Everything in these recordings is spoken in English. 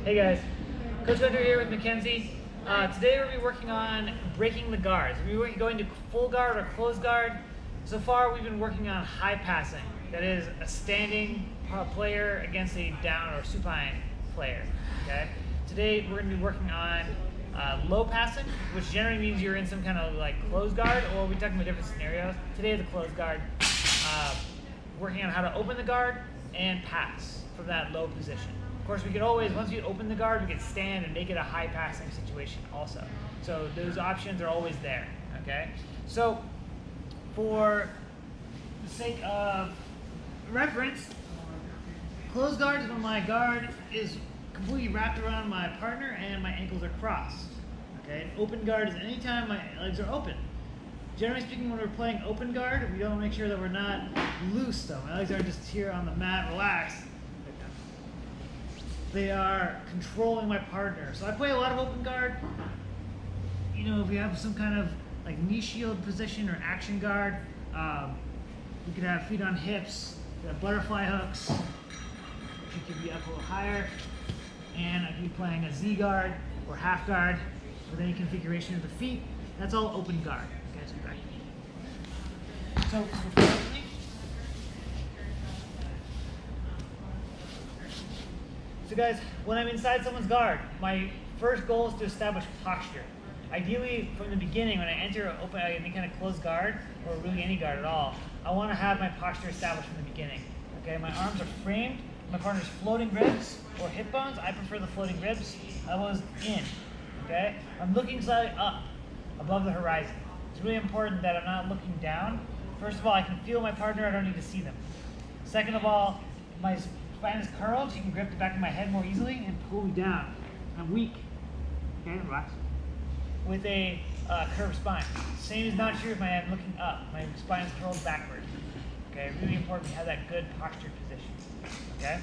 Hey guys, Coach Hunter here with Mackenzie. Today we're going to be working on breaking the guards. We're going to full guard or closed guard. So far we've been working on high passing. That is a standing player against a down or supine player. Okay. Today we're going to be working on low passing, which generally means you're in some kind of like closed guard, or we're talking about different scenarios. Today the closed guard. Working on how to open the guard and pass from that low position. Of course, we could always, once we open the guard, we could stand and make it a high passing situation also. So those options are always there, okay? So for the sake of reference, closed guard is when my guard is completely wrapped around my partner and my ankles are crossed, okay? And open guard is anytime my legs are open. Generally speaking, when we're playing open guard, we don't make sure that we're not loose though. My legs aren't just here on the mat, relaxed. They are controlling my partner. So I play a lot of open guard. You know, if we have some kind of like knee shield position or action guard, we could have feet on hips, we have butterfly hooks, which could be up a little higher. And I could be playing a Z guard or half guard with any configuration of the feet. That's all open guard. Okay, so back. So guys, when I'm inside someone's guard, my first goal is to establish posture. Ideally, from the beginning, when I enter open any kind of closed guard, or really any guard at all, I want to have my posture established from the beginning. Okay, my arms are framed, my partner's floating ribs or hip bones. I prefer the floating ribs. Elbows in. Okay, I'm looking slightly up, above the horizon. It's really important that I'm not looking down. First of all, I can feel my partner. I don't need to see them. Second of all, my spine is curled, so you can grip the back of my head more easily and pull me down. I'm weak. Okay, relax. With a curved spine. Same is not true if I'm looking up. My spine is curled backward. Okay, really important to have that good posture position. Okay,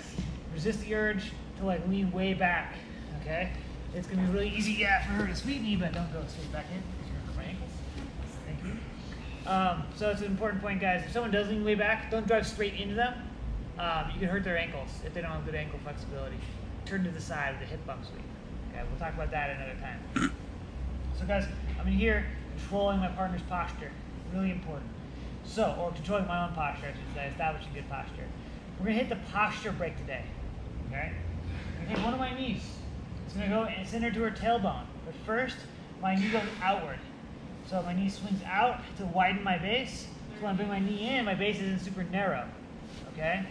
resist the urge to like lean way back. Okay, it's gonna be really easy, yeah, for her to sweep me, but don't go straight back in because you're gonna hurt my ankles. Thank you. So it's an important point, guys. If someone does lean way back, don't drive straight into them. You can hurt their ankles if they don't have good ankle flexibility. Turn to the side with a hip bump sweep. Okay, we'll talk about that another time. So guys, I'm in here controlling my partner's posture. Really important. So, or controlling my own posture, I should say, establishing good posture. We're gonna hit the posture break today. Okay? I'm gonna take one of my knees. It's gonna go and center to her tailbone. But first, my knee goes outward. So my knee swings out to widen my base. So when I bring my knee in, my base isn't super narrow. Okay?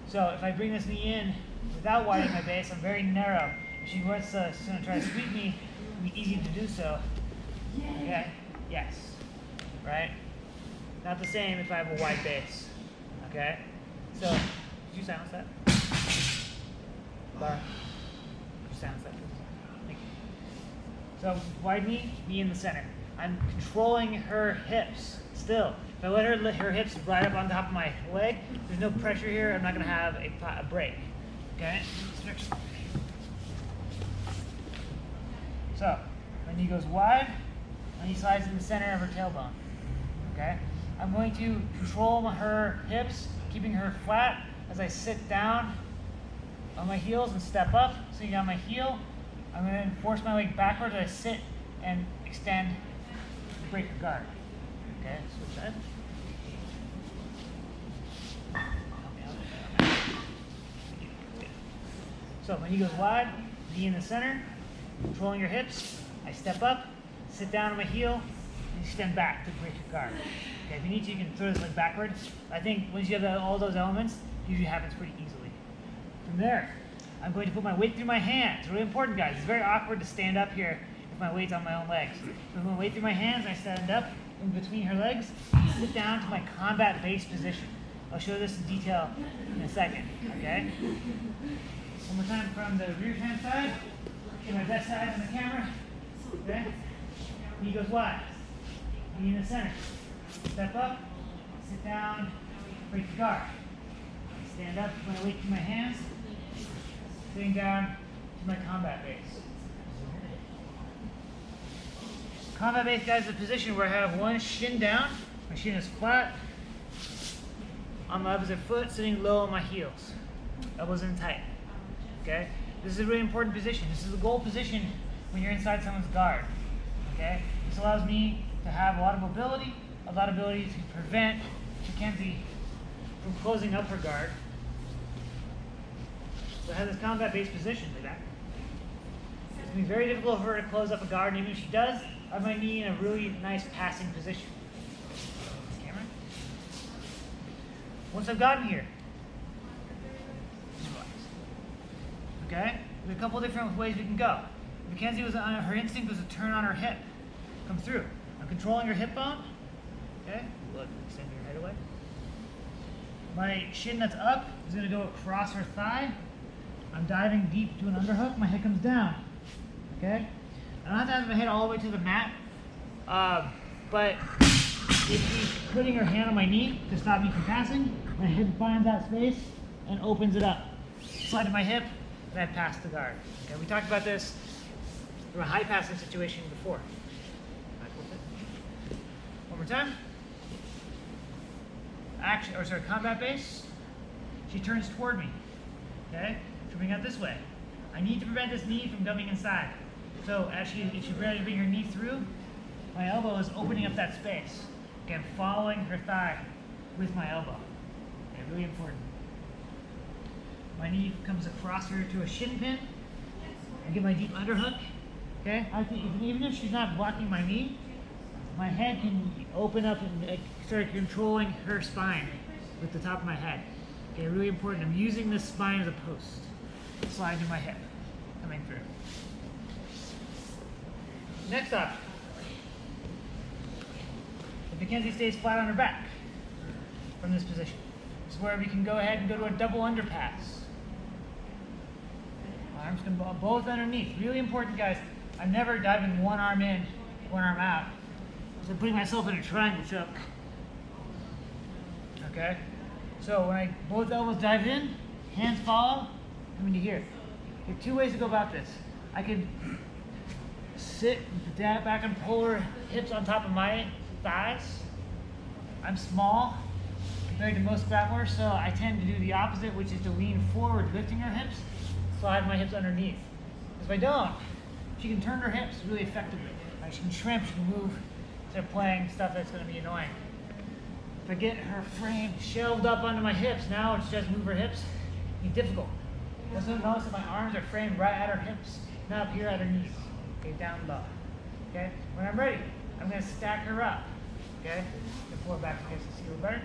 So if I bring this knee in without widening my base, I'm very narrow. If she wants to try to sweep me, it'll be easy to do so. Okay? Yes. Right? Not the same if I have a wide base. Okay? So, did you silence that? Laura, did you silence that? Thank you. So, wide knee, knee in the center. I'm controlling her hips still. If I let her hips right up on top of my leg, there's no pressure here. I'm not going to have a break. Okay? So, my knee goes wide, my knee slides in the center of her tailbone. Okay? I'm going to control her hips, keeping her flat as I sit down on my heels and step up. Sitting on my heel, I'm going to force my leg backwards as I sit and extend, break her guard. Okay, switch sides. So my knee goes wide, knee in the center, controlling your hips. I step up, sit down on my heel, and extend back to break your guard. Okay, if you need to, you can throw this leg backwards. I think once you have all those elements, it usually happens pretty easily. From there, I'm going to put my weight through my hands. Really important, guys. It's very awkward to stand up here if my weight's on my own legs. So I put my weight through my hands, I stand up in between her legs, sit down to my combat base position. I'll show this in detail in a second, okay? One more time from the rear hand side, get my best side on the camera, okay? Knee goes wide, knee in the center. Step up, sit down, break the guard. Stand up, put my weight through my hands, sitting down to my combat base. Combat base, guys, is a position where I have one shin down, my shin is flat, on my opposite foot, sitting low on my heels. Elbows in tight. Okay? okay? This is a really important position. This is the goal position when you're inside someone's guard, okay? This allows me to have a lot of mobility, a lot of ability to prevent Mackenzie from closing up her guard. So I have this combat-based position like that. It's going to be very difficult for her to close up a guard, and even if she does, I might need in a really nice passing position. Camera. Once I've gotten here, okay, there's a couple different ways we can go. Mackenzie was on her instinct was to turn on her hip, come through. I'm controlling her hip bone. Okay, look, extend your head away. My shin that's up is going to go across her thigh. I'm diving deep to an underhook. My head comes down. Okay, I don't have to have my head all the way to the mat, but if she's putting her hand on my knee to stop me from passing, my head finds that space and opens it up. Slide to my hip, and I pass the guard. Okay, we talked about this from a high passing situation before. One more time. Action, or sorry, combat base. She turns toward me. Okay, coming out this way. I need to prevent this knee from coming inside. So as if she's ready to bring her knee through, my elbow is opening up that space. Okay, I'm following her thigh with my elbow. Okay, really important. My knee comes across her to a shin pin. I get my deep underhook. Okay, I think even if she's not blocking my knee, my head can open up and start controlling her spine with the top of my head. Okay, really important. I'm using this spine as a post. Slide to my hip, coming through. Next up, if Mackenzie stays flat on her back from this position, this is where we can go ahead and go to a double underpass. Arms come both underneath. Really important, guys. I'm never diving one arm in, one arm out. So I'm putting myself in a triangle choke. Okay? So when both elbows dive in, hands follow, coming to here. There are two ways to go about this. I can sit back and pull her hips on top of my thighs. I'm small compared to most grapplers, so I tend to do the opposite, which is to lean forward, lifting her hips, slide my hips underneath. If I don't, she can turn her hips really effectively. Right? She can shrimp, she can move, instead of playing stuff that's going to be annoying. If I get her frame shelved up onto my hips, now it's just move her hips, it's difficult. Also notice that my arms are framed right at her hips, not up here at her knees. Okay, down low. Okay, when I'm ready, I'm going to stack her up. Okay, pull her back so you guys can see a little better.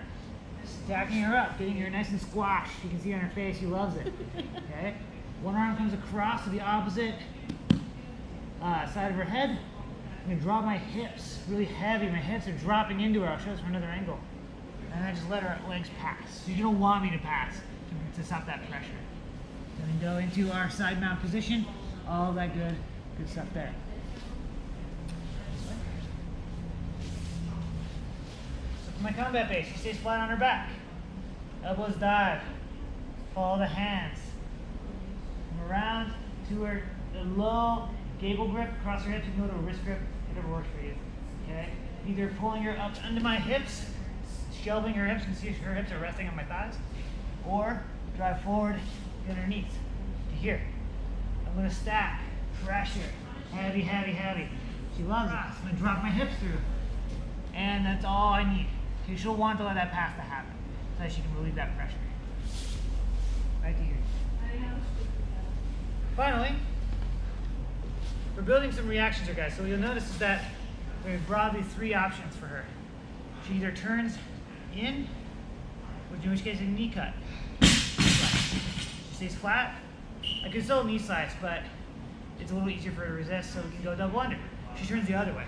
Stacking her up, getting her nice and squashed. You can see on her face, she loves it. Okay, one arm comes across to the opposite side of her head. I'm going to draw my hips really heavy. My hips are dropping into her. I'll show this from another angle. And I just let her legs pass. You don't want me to pass to stop that pressure. Then go into our side mount position. All that good stuff there. So for my combat base, she stays flat on her back. Elbows dive. Follow the hands. Come around to her low gable grip, across her hips, you can go to a wrist grip, whatever works for you. Okay? Either pulling her up under my hips, shelving her hips, and see if her hips are resting on my thighs, or drive forward, get underneath to here. I'm going to stack, pressure, heavy, heavy, heavy. She loves it. I'm going to drop my hips through, and that's all I need. Okay, she'll want to let that pass to happen, so that she can relieve that pressure. Right to here. Finally, we're building some reactions here, guys. So what you'll notice is that we have broadly three options for her. She either turns in, in which case a knee cut. She stays flat. I can still knee slice, but it's a little easier for her to resist, so we can go double under. She turns the other way.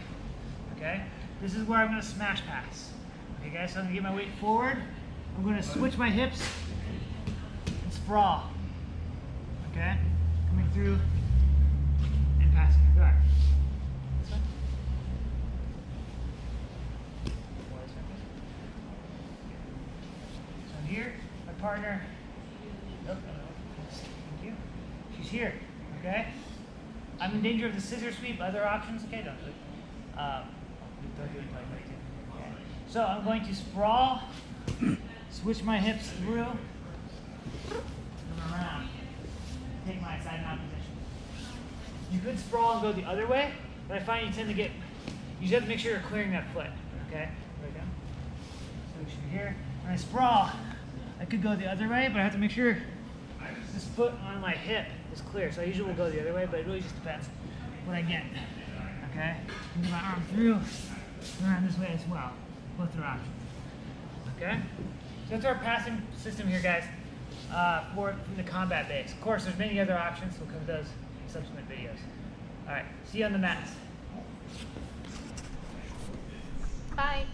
Okay? This is where I'm going to smash pass. Okay, guys, so I'm going to get my weight forward. I'm going to switch my hips and sprawl. Okay? Coming through and passing her guard. This one. So here, my partner. Thank you. She's here. Okay? I'm in danger of the scissor sweep. Other options? Okay, don't do it. Don't do it like that. Okay. So I'm going to sprawl, switch my hips through, come around, take my side mount position. You could sprawl and go the other way, but I find you tend to get, you just have to make sure you're clearing that foot, okay? Right down. So we should be here. When I sprawl, I could go the other way, but I have to make sure this foot on my hip is clear. So I usually will go the other way, but it really just depends what I get, okay? Move my arm through, around this way as well. Both are options, okay? So that's our passing system here, guys, from the combat base. Of course, there's many other options. We'll cover those in subsequent videos. All right, see you on the mats. Bye.